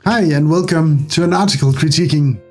Hi and welcome to an article critiquing.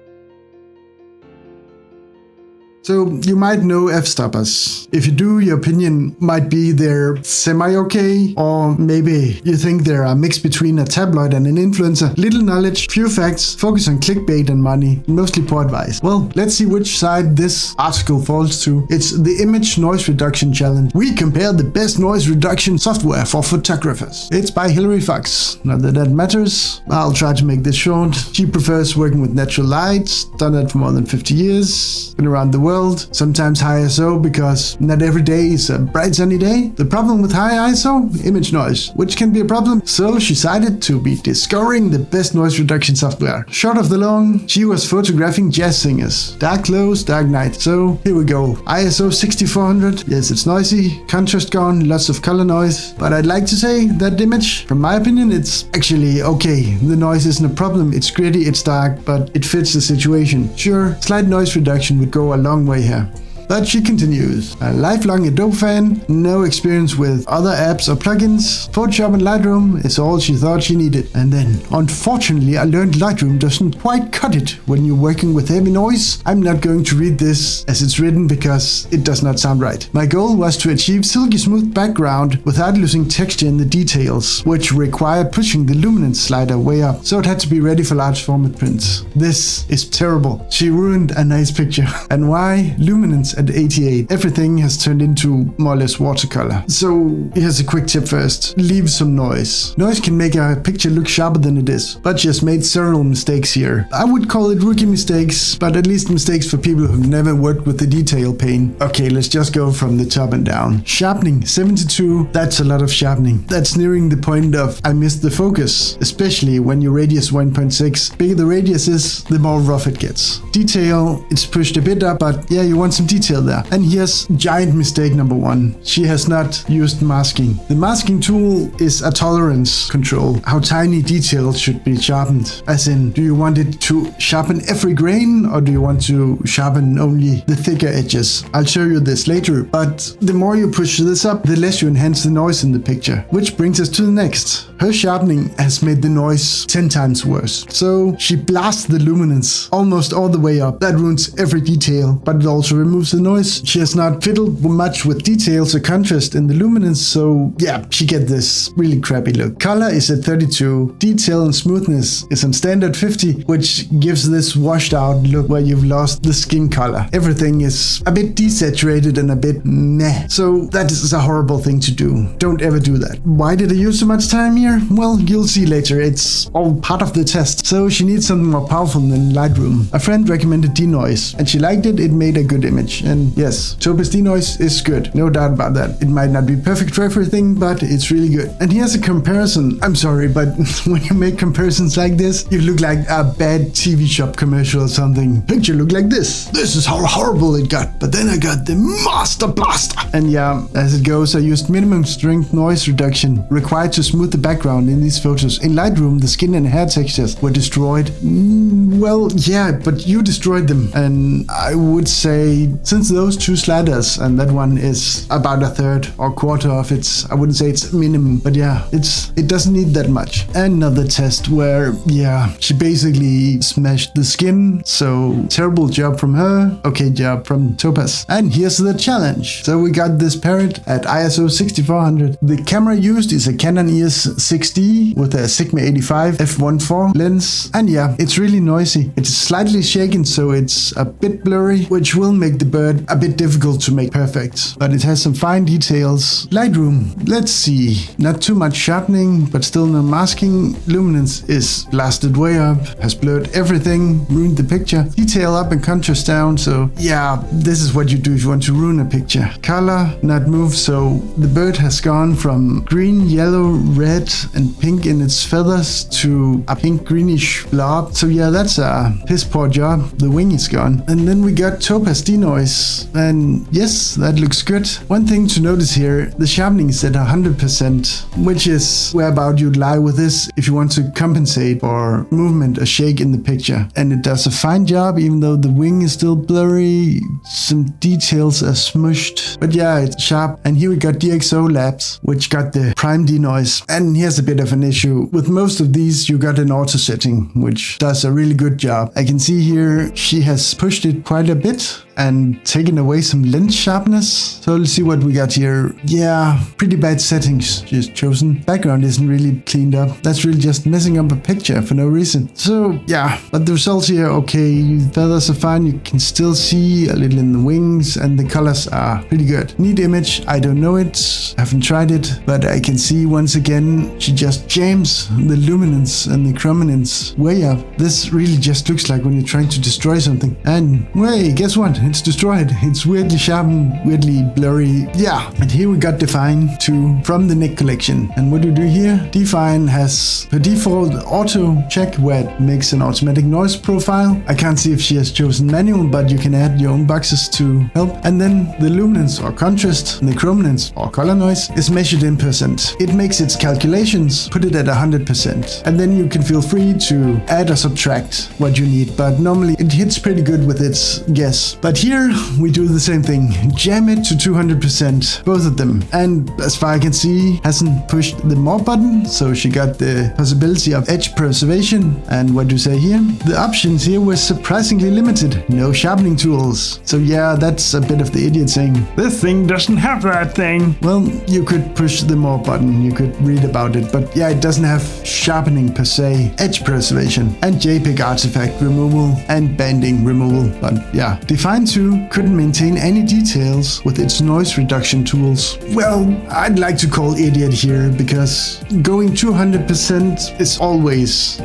So you might know Fstoppers. If you do, your opinion might be they're semi-okay, or maybe you think they're a mix between a tabloid and an influencer. Little knowledge, few facts, focus on clickbait and money, mostly poor advice. Well, let's see which side this article falls to. It's the image noise reduction challenge. We compare the best noise reduction software for photographers. It's by Hilary Fox. Not that that matters. I'll try to make this short. She prefers working with natural lights, done that for more than 50 years, been around the world. Sometimes high ISO because not every day is a bright sunny day. The problem with high ISO? Image noise, which can be a problem. So she decided to be discovering the best noise reduction software. Short of the long, she was photographing jazz singers. Dark clothes, dark night. So here we go. ISO 6400. Yes, it's noisy. Contrast gone, lots of color noise. But I'd like to say that image, from my opinion, it's actually okay. The noise isn't a problem. It's gritty, it's dark, but it fits the situation. Sure, slight noise reduction would go a long way here. But she continues, a lifelong Adobe fan, no experience with other apps or plugins, Photoshop and Lightroom is all she thought she needed. And then, unfortunately, I learned Lightroom doesn't quite cut it when you're working with heavy noise. I'm not going to read this as it's written because it does not sound right. My goal was to achieve silky smooth background without losing texture in the details, which required pushing the luminance slider way up, so it had to be ready for large format prints. This is terrible. She ruined a nice picture. And why? Luminance at 88. Everything has turned into more or less watercolor. So here's a quick tip first. Leave some noise. Noise can make a picture look sharper than it is, but she has made several mistakes here. I would call it rookie mistakes, but at least mistakes for people who've never worked with the detail pane. Okay, let's just go from the top and down. Sharpening 72. That's a lot of sharpening. That's nearing the point of I missed the focus, especially when your radius 1.6. Bigger the radius is, the more rough it gets. Detail, it's pushed a bit up, but yeah, you want some detail there. And here's giant mistake number one. She has not used masking. The masking tool is a tolerance control. How tiny details should be sharpened. As in, do you want it to sharpen every grain or do you want to sharpen only the thicker edges? I'll show you this later, but the more you push this up, the less you enhance the noise in the picture. Which brings us to the next. Her sharpening has made the noise 10 times worse. So she blasts the luminance almost all the way up. That ruins every detail, but it also removes the noise. She has not fiddled much with details or contrast in the luminance, so yeah, she get this really crappy look. Color is at 32. Detail and smoothness is on standard 50, which gives this washed out look where you've lost the skin color. Everything is a bit desaturated and a bit meh. So that is a horrible thing to do. Don't ever do that. Why did I use so much time here? Well, you'll see later. It's all part of the test. So she needs something more powerful than Lightroom. A friend recommended denoise and she liked it. It made a good image. And yes, Topaz denoise is good. No doubt about that. It might not be perfect for everything, but it's really good. And here's a comparison. I'm sorry, but when you make comparisons like this, you look like a bad TV shop commercial or something. Picture look like this. This is how horrible it got. But then I got the Master Blaster. And yeah, as it goes, I used minimum strength noise reduction required to smooth the background in these photos. In Lightroom, the skin and hair textures were destroyed. Well, yeah, but you destroyed them. And I would say, since those two sliders and that one is about a third or quarter of its, I wouldn't say it's minimum, but yeah, it doesn't need that much. Another test where, yeah, she basically smashed the skin. So terrible job from her. Okay job from Topaz. And here's the challenge. So we got this parrot at ISO 6400. The camera used is a Canon EOS 6D with a Sigma 85 f1.4 lens. And yeah, it's really noisy. It's slightly shaken, so it's a bit blurry, which will make the bird a bit difficult to make perfect. But it has some fine details. Lightroom, let's see. Not too much sharpening, but still no masking. Luminance is blasted way up, has blurred everything, ruined the picture. Detail up and contrast down, so yeah, this is what you do if you want to ruin a picture. Color, not moved, so the bird has gone from green, yellow, red, and pink in its feathers to a pink greenish blob. So yeah, that's a piss poor job. The wing is gone. And then we got Topaz denoise. noise. And yes, that looks good. One thing to notice here, the sharpening is at 100%, which is whereabout you'd lie with this if you want to compensate for movement or shake in the picture. And it does a fine job, even though the wing is still blurry, some details are smushed. But yeah, it's sharp. And here we got DxO Labs, which got the prime denoise. And here's a bit of an issue. With most of these, you got an auto setting, which does a really good job. I can see here she has pushed it quite a bit and taken away some lens sharpness. So let's see what we got here. Yeah, pretty bad settings she's chosen. Background isn't really cleaned up. That's really just messing up a picture for no reason. So yeah, but the results here, okay, feathers are fine. You can still see a little in the wings and the colors are pretty good. Neat image, I don't know it, haven't tried it, but I can see once again, she just jams the luminance and the chrominance way up. This really just looks like when you're trying to destroy something. And wait, guess what? It's destroyed. It's weirdly sharpened, weirdly blurry. Yeah, and here we got Define 2 from the Nick collection. And what do we do here? Define has per default auto check where it makes an automatic noise profile. I can't see if she has chosen manual, but you can add your own boxes to help. And then the luminance or contrast and the chrominance or color noise is measured in percent. It makes its calculations, put it at 100%. And then you can feel free to add or subtract what you need. But normally it hits pretty good with its guess. But here we do the same thing. Jam it to 200%, both of them. And as far as I can see, hasn't pushed the more button. So she got the possibility of edge preservation. And what do you say here? The options here were surprisingly limited. No sharpening tools. So yeah, that's a bit of the idiot saying, this thing doesn't have that thing. Well, you could push the more button. You could read about it. But yeah, it doesn't have sharpening per se, edge preservation, and JPEG artifact removal and banding removal. But yeah, Define 2 couldn't maintain any details with its noise reduction tools. Well, I'd like to call idiot here because going 200% is always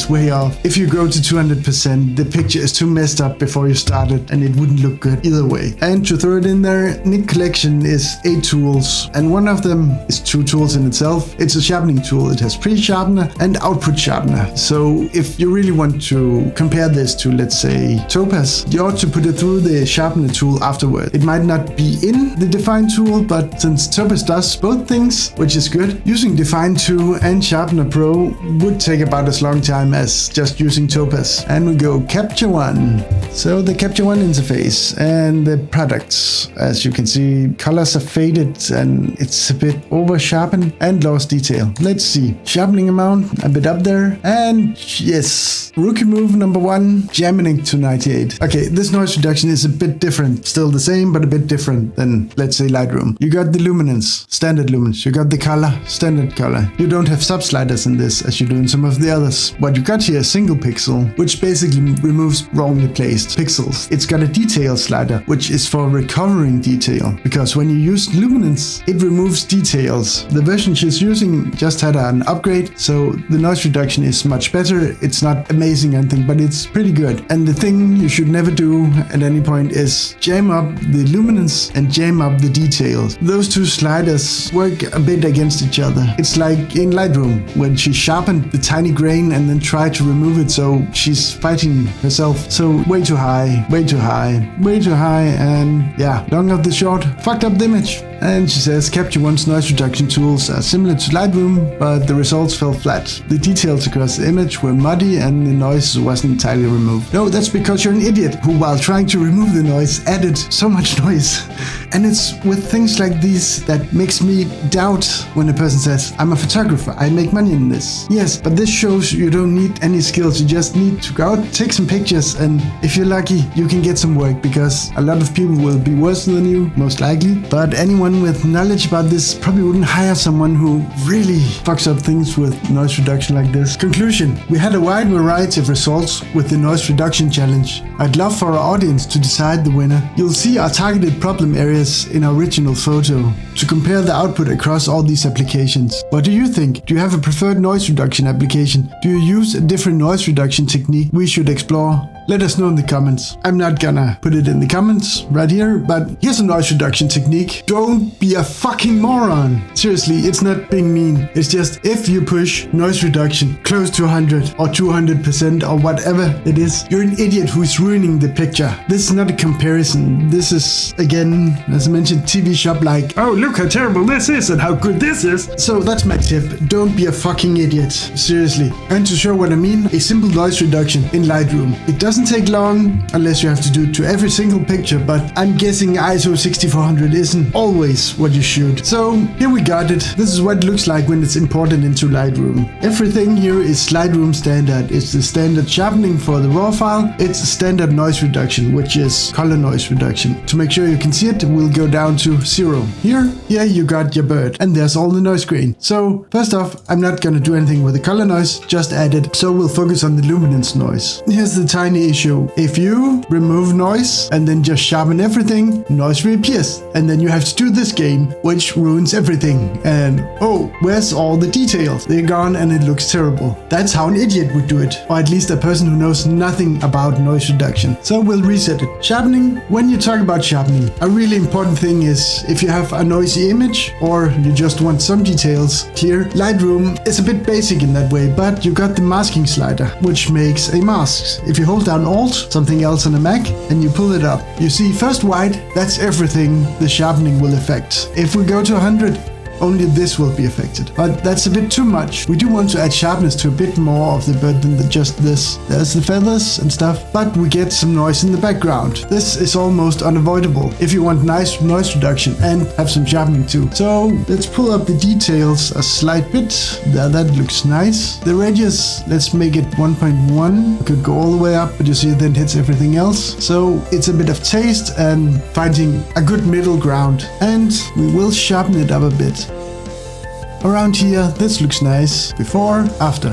way off. If you go to 200%, the picture is too messed up before you start it and it wouldn't look good either way. And to throw it in there, Nick collection is 8 tools and one of them is 2 tools in itself. It's a sharpening tool. It has pre-sharpener and output sharpener. So if you really want to compare this to, let's say, Topaz, you ought to put it through the sharpener tool afterward. It might not be in the Define tool, but since Topaz does both things, which is good, using Define 2 and Sharpener Pro would take about as long time as just using Topaz. And we go Capture One. So the Capture One interface and the products, as you can see, colors are faded and it's a bit over sharpened and lost detail. Let's see, sharpening amount a bit up there, and yes, rookie move number 1, jamming it to 98. Okay, this noise reduction is a bit different, still the same but a bit different than, let's say, Lightroom. You got the luminance, standard luminance. You got the color, standard color. You don't have sub sliders in this as you do in some of the others. What you got here is single pixel, which basically removes wrongly placed pixels. It's got a detail slider, which is for recovering detail, because when you use luminance, it removes details. The version she's using just had an upgrade, so the noise reduction is much better. It's not amazing or anything, but it's pretty good. And the thing you should never do at any point is jam up the luminance and jam up the details. Those two sliders work a bit against each other. It's like in Lightroom when she sharpened the tiny grain and then tried to remove it, so she's fighting herself. So way too high, way too high, way too high, and yeah, long of the short, fucked up the image. And she says Capture One's noise reduction tools are similar to Lightroom, but the results fell flat. The details across the image were muddy and the noise wasn't entirely removed. No, that's because you're an idiot who, while trying to remove the noise, added so much noise. And it's with things like these that makes me doubt when a person says, I'm a photographer, I make money in this. Yes, but this shows you don't need any skills. You just need to go out, take some pictures, and if you're lucky, you can get some work, because a lot of people will be worse than you, most likely. But anyone with knowledge about this probably wouldn't hire someone who really fucks up things with noise reduction like this. Conclusion: we had a wide variety of results with the noise reduction challenge. I'd love for our audience to decide the winner. You'll see our targeted problem areas in our original photo to compare the output across all these applications. What do you think? Do you have a preferred noise reduction application? Do you use a different noise reduction technique we should explore? let us know in the comments. I'm not gonna put it in the comments right here, but here's a noise reduction technique. Don't be a fucking moron. Seriously, it's not being mean. It's just if you push noise reduction close to 100 or 200% or whatever it is, you're an idiot who's ruining the picture. This is not a comparison. This is, again, as I mentioned, TV shop like, oh, look how terrible this is and how good this is. So that's my tip. Don't be a fucking idiot. Seriously. And to show what I mean, a simple noise reduction in Lightroom. It doesn't take long unless you have to do it to every single picture, but I'm guessing ISO 6400 isn't always what you shoot. So here we got it. This is what it looks like when it's imported into Lightroom. Everything here is Lightroom standard. It's the standard sharpening for the raw file. It's standard noise reduction, which is color noise reduction. To make sure you can see it, we'll go down to 0. Here you got your bird, and there's all the noise grain. So first off, I'm not gonna do anything with the color noise, just add it. So we'll focus on the luminance noise. Here's the tiny issue. If you remove noise and then just sharpen everything, noise reappears. And then you have to do this game, which ruins everything. And oh, where's all the details? They're gone and it looks terrible. That's how an idiot would do it. Or at least a person who knows nothing about noise reduction. So we'll reset it. Sharpening. When you talk about sharpening, a really important thing is if you have a noisy image or you just want some details clear, Lightroom is a bit basic in that way, but you got the masking slider, which makes a mask. If you hold down Alt, something else on a Mac, and you pull it up, you see first white, that's everything the sharpening will affect. If we go to 100, only this will be affected. But that's a bit too much. We do want to add sharpness to a bit more of the bird than just this. There's the feathers and stuff, but we get some noise in the background. This is almost unavoidable if you want nice noise reduction and have some sharpening too. So let's pull up the details a slight bit. There, that looks nice. The radius, let's make it 1.1. Could go all the way up, but you see it then hits everything else. So it's a bit of taste and finding a good middle ground. And we will sharpen it up a bit. Around here, this looks nice. Before, after,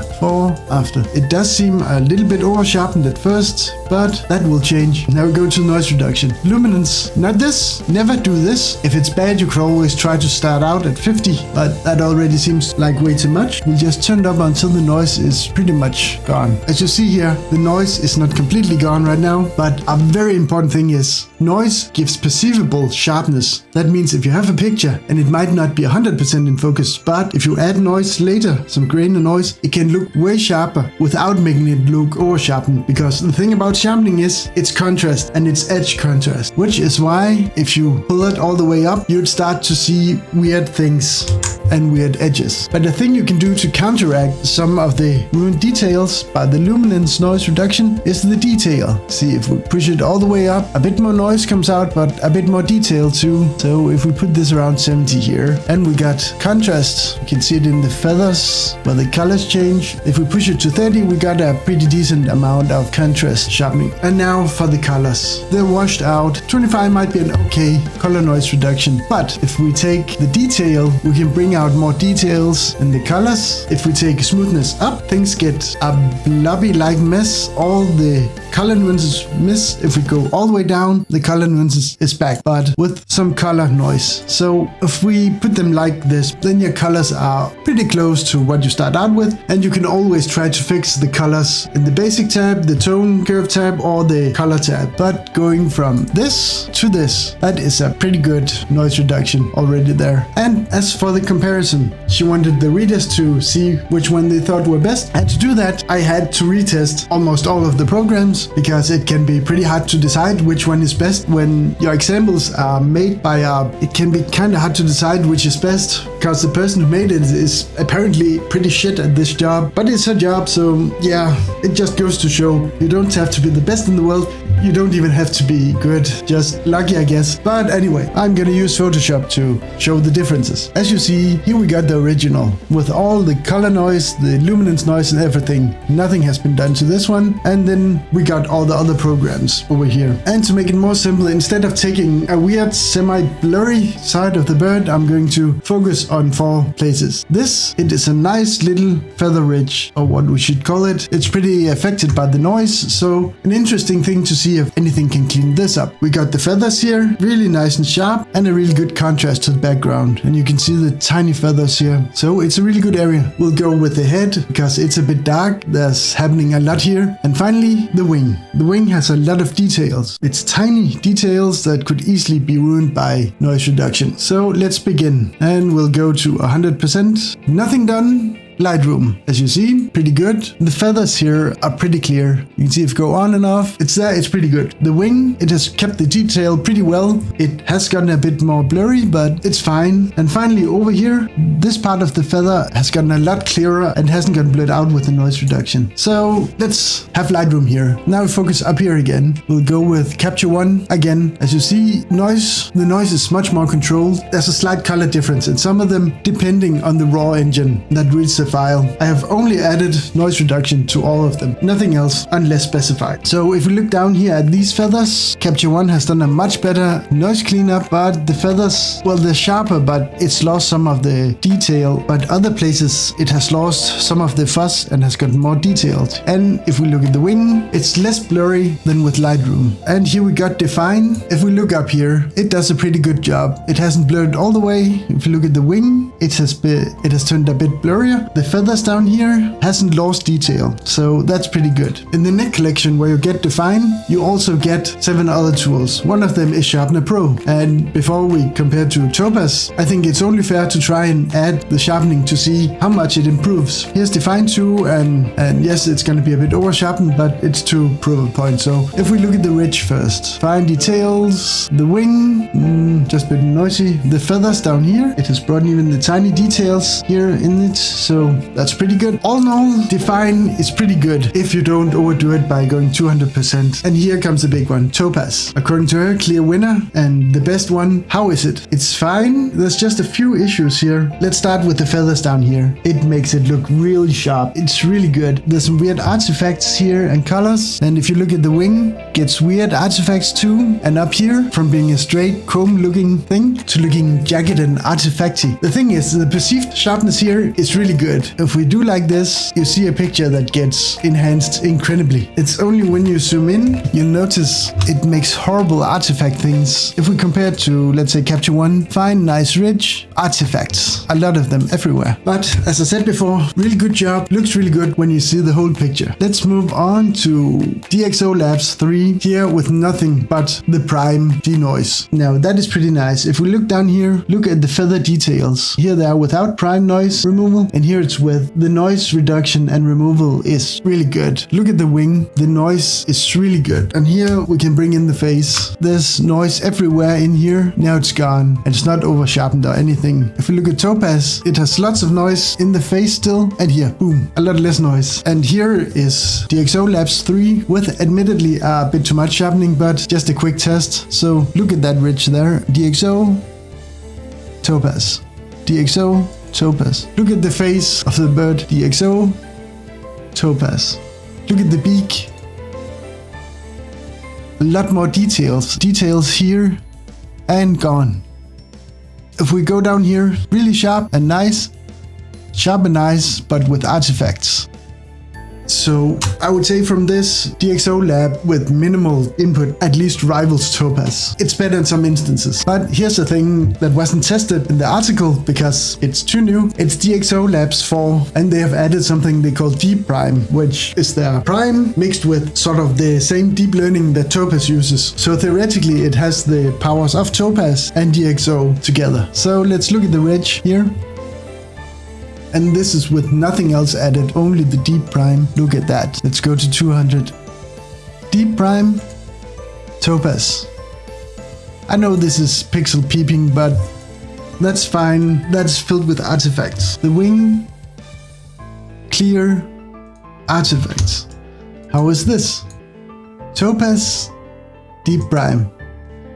after. It does seem a little bit over sharpened at first, but that will change. Now we go to noise reduction. Luminance, not this, never do this. If it's bad, you could always try to start out at 50, but that already seems like way too much. We just turned up until the noise is pretty much gone. As you see here, the noise is not completely gone right now, but a very important thing is noise gives perceivable sharpness. That means if you have a picture and it might not be 100% in focus, but if you add noise later, some grain and noise, it can look way sharper without making it look over sharpened. Because the thing about sharpening is it's contrast and it's edge contrast, which is why if you pull it all the way up, you'd start to see weird things and weird edges. But the thing you can do to counteract some of the ruined details by the luminance noise reduction is the detail. See, if we push it all the way up, a bit more noise comes out, but a bit more detail too. So if we put this around 70 here, and we got contrast, you can see it in the feathers where the colors change. If we push it to 30, we got a pretty decent amount of contrast sharpening. And now for the colors. They're washed out. 25 might be an okay color noise reduction, but if we take the detail, we can bring out more details in the colors. If we take smoothness up, things get a blobby like mess. All the color nuances miss. If we go all the way down, the color nuances is back, but with some color noise. So if we put them like this, then your colors are pretty close to what you start out with, and you can always try to fix the colors in the basic tab, the tone curve tab, or the color tab. But going from this to this, that is a pretty good noise reduction already there. And as for the comparison, she wanted the readers to see which one they thought were best. And to do that, I had to retest almost all of the programs, because it can be pretty hard to decide which one is best when your examples are made by it can be kind of hard to decide which is best, because the person who made it is apparently pretty shit at this job, but it's her job. So yeah, it just goes to show you don't have to be the best in the world. You don't even have to be good, just lucky, I guess. But anyway, I'm gonna use Photoshop to show the differences. As you see, here we got the original with all the color noise, the luminance noise and everything. Nothing has been done to this one. And then we got all the other programs over here. And to make it more simple, instead of taking a weird semi-blurry side of the bird, I'm going to focus on 4 places. This, it is a nice little feather ridge, or what we should call it. It's pretty affected by the noise, so an interesting thing to see see if anything can clean this up. We got the feathers here, really nice and sharp, and a really good contrast to the background. And you can see the tiny feathers here. So it's a really good area. We'll go with the head because it's a bit dark. There's happening a lot here. And finally, the wing. The wing has a lot of details. It's tiny details that could easily be ruined by noise reduction. So let's begin. And we'll go to 100%. Nothing done. Lightroom, as you see, pretty good. The feathers here are pretty clear. You can see if you go on and off, it's there, it's pretty good. The wing, it has kept the detail pretty well. It has gotten a bit more blurry, but it's fine. And finally over here, this part of the feather has gotten a lot clearer and hasn't gotten blurred out with the noise reduction. So let's have Lightroom here. Now we focus up here again. We'll go with Capture One again. As you see, the noise is much more controlled. There's a slight color difference in some of them, depending on the raw engine that reads the file. I have only added noise reduction to all of them, nothing else unless specified. So if we look down here at these feathers, Capture One has done a much better noise cleanup, but the feathers, well, they're sharper, but it's lost some of the detail. But other places it has lost some of the fuzz and has gotten more detailed. And if we look at the wing, it's less blurry than with Lightroom. And here we got Define. If we look up here, it does a pretty good job. It hasn't blurred all the way. If you look at the wing, it has turned a bit blurrier. The feathers down here hasn't lost detail, so that's pretty good. In the neck collection where you get Define, you also get 7 other tools. One of them is Sharpener Pro, and before we compare to Topaz, I think it's only fair to try and add the sharpening to see how much it improves. Here's Define 2, and yes, it's going to be a bit over sharpened, but it's to prove a point. So if we look at the ridge first, fine details, the wing, just a bit noisy. The feathers down here, it has brought even the tiny details here in it, so that's pretty good. All in all, Define is pretty good if you don't overdo it by going 200%. And here comes the big one, Topaz. According to her, clear winner and the best one. How is it? It's fine. There's just a few issues here. Let's start with the feathers down here. It makes it look really sharp. It's really good. There's some weird artifacts here and colors. And if you look at the wing, it gets weird artifacts too. And up here, from being a straight comb looking thing to looking jagged and artifacty. The thing is, the perceived sharpness here is really good. If we do like this, you see a picture that gets enhanced incredibly. It's only when you zoom in, you'll notice it makes horrible artifact things. If we compare to, let's say, Capture One, fine, nice ridge, artifacts, a lot of them everywhere. But as I said before, really good job, looks really good when you see the whole picture. Let's move on to DxO Labs 3, here with nothing but the prime denoise. Now that is pretty nice. If we look down here, look at the feather details. Here they are without prime noise removal, and here it's with the noise reduction and removal is really good. Look at the wing, the noise is really good. And here we can bring in the face. There's noise everywhere in here. Now it's gone and it's not over sharpened or anything. If we look at Topaz, it has lots of noise in the face still. And here, boom, a lot less noise. And here is DxO Labs 3 with admittedly a bit too much sharpening, but just a quick test. So look at that ridge there. DxO, Topaz, DxO, Topaz. Look at the face of the bird, DxO, Topaz. Look at the beak. A lot more details. Details here and gone. If we go down here, really sharp and nice. Sharp and nice, but with artifacts. So I would say from this, DxO Lab with minimal input at least rivals Topaz. It's better in some instances. But here's the thing that wasn't tested in the article because it's too new. It's DxO Labs 4 and they have added something they call Deep Prime, which is their prime mixed with sort of the same deep learning that Topaz uses. So theoretically it has the powers of Topaz and DxO together. So let's look at the ridge here. And this is with nothing else added, only the Deep Prime. Look at that. Let's go to 200. Deep Prime, Topaz. I know this is pixel peeping, but that's fine. That's filled with artifacts. The wing, clear, artifacts. How is this? Topaz, Deep Prime.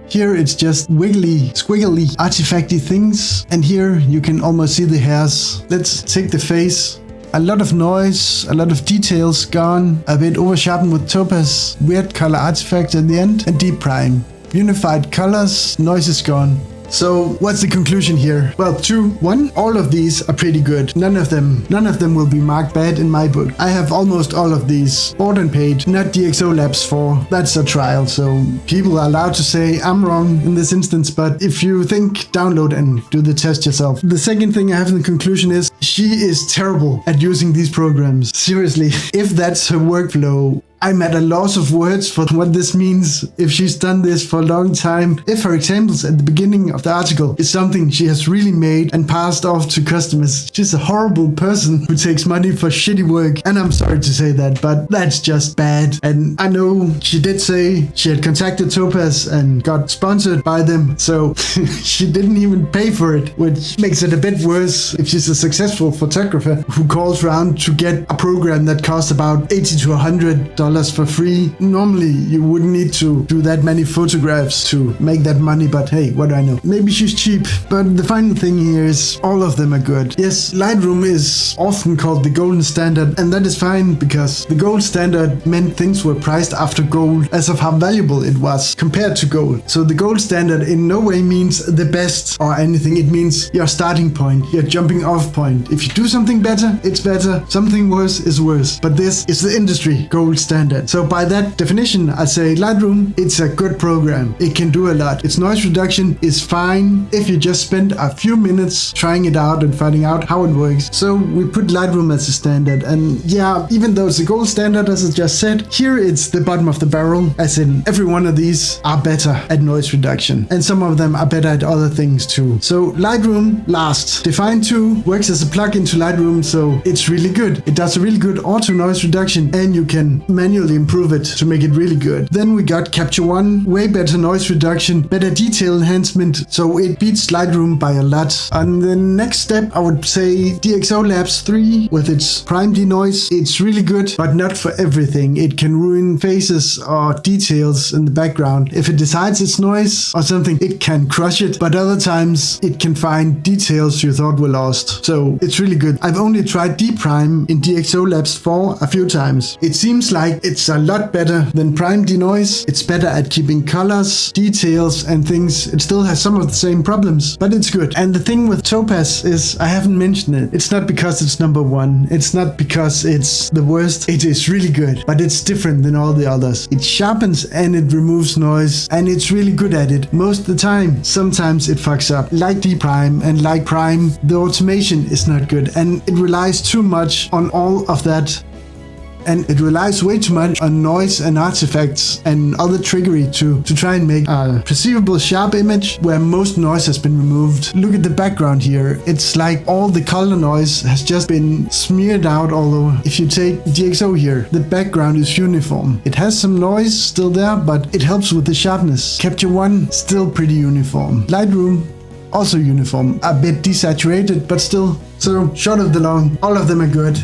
Here it's just wiggly, squiggly, artifacty things. And here you can almost see the hairs. Let's take the face. A lot of noise, a lot of details gone. A bit over sharpened with Topaz. Weird color artifacts at the end. And Deep Prime. Unified colors, noise is gone. So what's the conclusion here? Well, 2. 1, all of these are pretty good. None of them will be marked bad in my book. I have almost all of these bought and paid, not DxO Labs 4. That's a trial, so people are allowed to say I'm wrong in this instance, but if you think, download and do the test yourself. The second thing I have in the conclusion is she is terrible at using these programs. Seriously, if that's her workflow, I'm at a loss of words for what this means if she's done this for a long time. If her examples at the beginning of the article is something she has really made and passed off to customers, she's a horrible person who takes money for shitty work. And I'm sorry to say that, but that's just bad. And I know she did say she had contacted Topaz and got sponsored by them, so she didn't even pay for it, which makes it a bit worse if she's a successful photographer who calls around to get a program that costs about $80 to $100 for free. Normally you wouldn't need to do that many photographs to make that money, but hey, what do I know? Maybe she's cheap. But the final thing here is all of them are good. Yes, Lightroom is often called the golden standard, and that is fine because the gold standard meant things were priced after gold as of how valuable it was compared to gold. So the gold standard in no way means the best or anything. It means your starting point, your jumping off point. If you do something better, it's better. Something worse is worse. But this is the industry gold standard. So by that definition, I say Lightroom, it's a good program. It can do a lot. Its noise reduction is fine if you just spend a few minutes trying it out and finding out how it works. So we put Lightroom as a standard. And yeah, even though it's a gold standard, as I just said, here it's the bottom of the barrel, as in every one of these are better at noise reduction. And some of them are better at other things too. So Lightroom last. Define 2 works as a plugin to Lightroom, so it's really good. It does a really good auto noise reduction, and you can manually improve it to make it really good. Then we got Capture One, way better noise reduction, better detail enhancement, so it beats Lightroom by a lot. On the next step, I would say DxO Labs 3 with its prime denoise. It's really good, but not for everything. It can ruin faces or details in the background. If it decides it's noise or something, it can crush it, but other times it can find details you thought were lost. So it's really good. I've only tried D-Prime in DxO Labs 4 a few times. It seems like it's a lot better than prime denoise. It's better at keeping colors, details and things. It still has some of the same problems, but it's good. And the thing with Topaz is I haven't mentioned it. It's not because it's number 1. It's not because it's the worst. It is really good, but it's different than all the others. It sharpens and it removes noise, and it's really good at it most of the time. Sometimes it fucks up. Like D-Prime and like Prime, the automation is not good, and it relies too much on all of that. And it relies way too much on noise and artifacts and other trickery to try and make a perceivable sharp image where most noise has been removed. Look at the background here. It's like all the color noise has just been smeared out all over. If you take DxO here, the background is uniform. It has some noise still there, but it helps with the sharpness. Capture One, still pretty uniform. Lightroom, also uniform. A bit desaturated, but still. So short of the long, all of them are good.